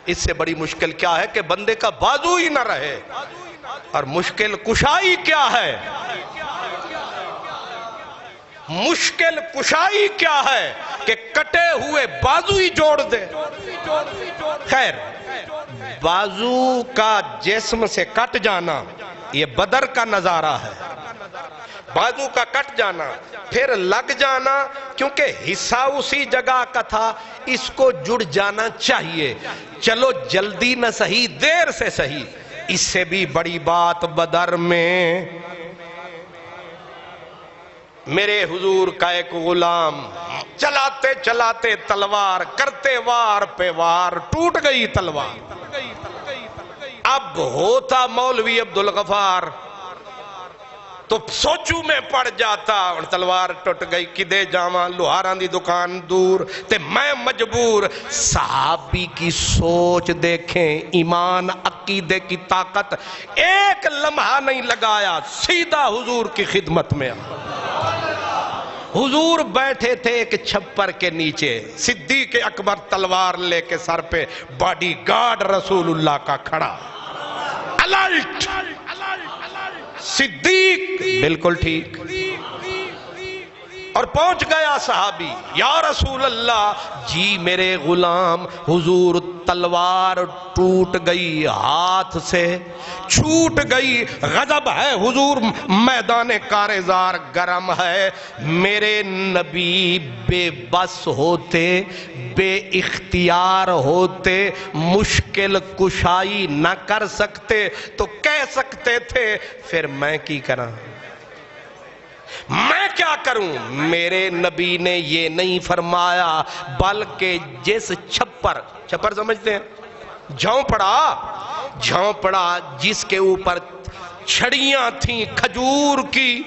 اس سے بڑی مشکل کیا ہے کہ بندے کا بازو ہی نہ رہے. اور مشکل کشائی کیا ہے؟ مشکل کشائی کیا ہے کہ کٹے ہوئے بازو ہی جوڑ دے. خیر، بازو کا جسم سے کٹ جانا یہ بدر کا نظارہ ہے. بازو کا کٹ جانا پھر لگ جانا، کیونکہ حصہ اسی جگہ کا تھا، اس کو جڑ جانا چاہیے. چلو جلدی نہ سہی، دیر سے سہی. اس سے بھی بڑی بات بدر میں میرے حضور کا ایک غلام چلاتے چلاتے تلوار کرتے وار پہ وار ٹوٹ گئی تلوار. اب ہوتا مولوی عبدالغفار تو سوچوں میں پڑ جاتا، اور تلوار ٹوٹ گئی کدے جاواں، لوہاراں دی دکان دور تے میں مجبور. صحابی کی سوچ دیکھیں، ایمان عقیدے کی طاقت. ایک لمحہ نہیں لگایا، سیدھا حضور کی خدمت میں حضور بیٹھے تھے ایک چھپر کے نیچے، صدیق اکبر تلوار لے کے سر پہ، باڈی گارڈ رسول اللہ کا کھڑا، الرٹ. صدیق بالکل ٹھیک، اور پہنچ گیا صحابی، یا رسول اللہ. جی میرے غلام. حضور تلوار ٹوٹ گئی، ہاتھ سے چھوٹ گئی. غضب ہے حضور، میدان کارزار گرم ہے. میرے نبی بے بس ہوتے، بے اختیار ہوتے، مشکل کشائی نہ کر سکتے تو کہہ سکتے تھے پھر میں کی کراں، میں کیا کروں. میرے نبی نے یہ نہیں فرمایا، بلکہ جس چھپر سمجھتے ہیں، جھونپڑا جس کے اوپر چھڑیاں تھیں کھجور کی،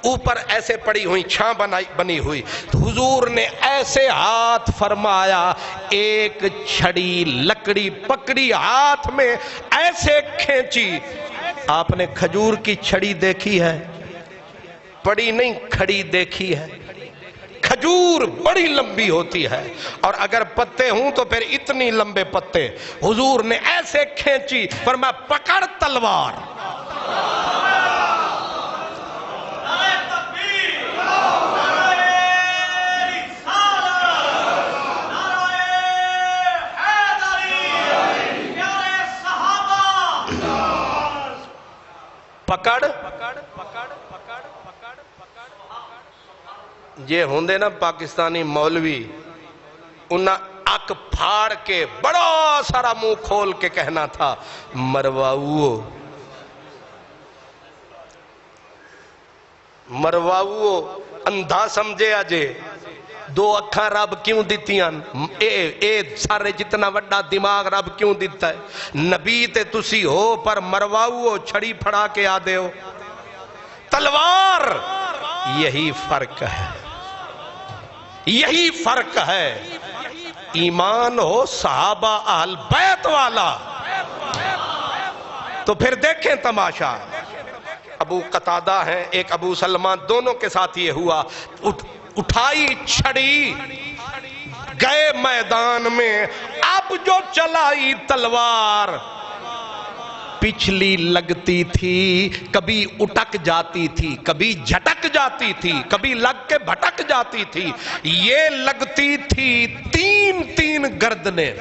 اوپر ایسے پڑی ہوئی چھاں بنی ہوئی، حضور نے ایسے ہاتھ فرمایا، ایک چھڑی لکڑی پکڑی ہاتھ میں ایسے کھینچی. آپ نے کھجور کی چھڑی دیکھی ہے؟ پڑی نہیں، کھڑی دیکھی ہے. کھجور بڑی لمبی ہوتی ہے، اور اگر پتے ہوں تو پھر اتنی لمبے پتے. حضور نے ایسے کھینچی، فرمایا پکڑ تلوار. پکڑ یہ ہوندے نا پاکستانی مولوی، انہاں اک پھاڑ کے بڑا سارا منہ کھول کے کہنا تھا، مرواؤ اندھا سمجھے آجے. دو اکھاں رب کیوں دیتیاں؟ اے سارے جتنا وڈا دماغ رب کیوں دیتا ہے؟ نبی تے تسی ہو پر مرواؤ چھڑی پھڑا کے آدے ہو. تلوار یہی فرق ہے، یہی فرق ہے. ایمان ہو صحابہ اہل بیت والا تو پھر دیکھیں تماشا. ابو قتادہ ہیں، ایک ابو سلمہ، دونوں کے ساتھ یہ ہوا. اٹھائی چھڑی، گئے میدان میں. اب جو چلائی تلوار، پچھلی لگتی تھی کبھی اٹک جاتی تھی، کبھی جھٹک جاتی تھی، کبھی لگ کے بھٹک جاتی تھی. یہ لگتی تھی تین گردنیں،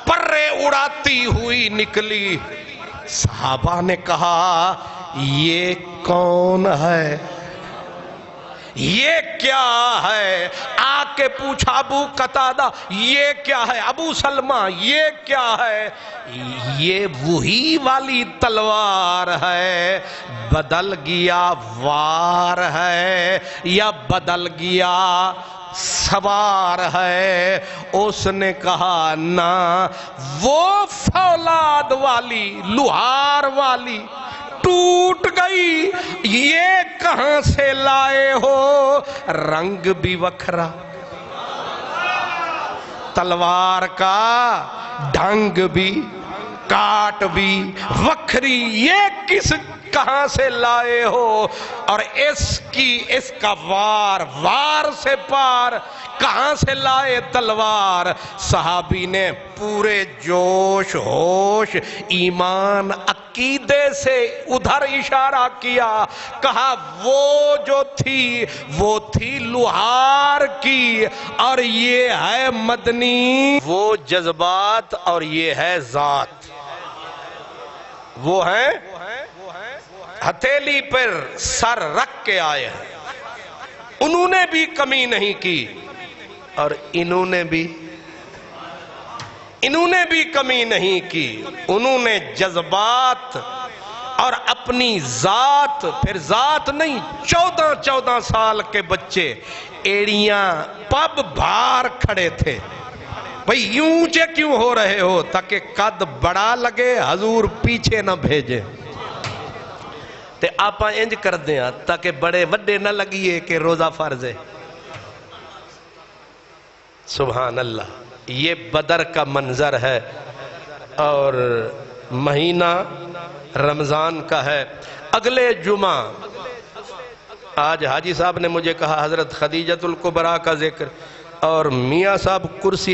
پرے اڑاتی ہوئی نکلی. صحابہ نے کہا یہ کون ہے، یہ کیا ہے؟ آ کے پوچھا ابو قتادہ یہ کیا ہے؟ ابو سلمہ یہ کیا ہے؟ یہ وہی والی تلوار ہے. بدل گیا وار ہے یا بدل گیا سوار ہے؟ اس نے کہا نہ، وہ فولاد والی، لوہار والی ٹوٹ گئی. یہ کہاں سے لائے ہو؟ رنگ بھی وکھرا، تلوار کا ڈھنگ بھی، کاٹ بھی وکھری. یہ کہاں سے لائے ہو؟ اور اس کا وار سے پار کہاں کہاں سے لائے تلوار؟ صحابی نے پورے جوش ہوش ایمان عقیدے سے ادھر اشارہ کیا، کہا وہ جو تھی وہ تھی لوہار کی، اور یہ ہے مدنی، وہ جذبات اور یہ ہے ذات، وہ ہیں ہتھیلی پر سر رکھ کے آئے ہیں، انہوں نے بھی کمی نہیں کی اور انہوں نے بھی کمی نہیں کی، انہوں نے جذبات اور اپنی ذات، پھر ذات نہیں، 14 سال کے بچے ایڑیاں پب بھار کھڑے تھے، بھئی یوں اونچے کیوں ہو رہے ہو؟ تاکہ قد بڑا لگے، حضور پیچھے نہ بھیجے، تے آپا انج کر دیا تاکہ بڑے وڈے نہ لگیے کہ روزہ فرض ہے۔ سبحان اللہ، یہ بدر کا منظر ہے اور مہینہ رمضان کا ہے۔ اگلے جمعہ آج حاجی صاحب نے مجھے کہا حضرت خدیجۃ الکبریٰ کا ذکر، اور میاں صاحب کرسی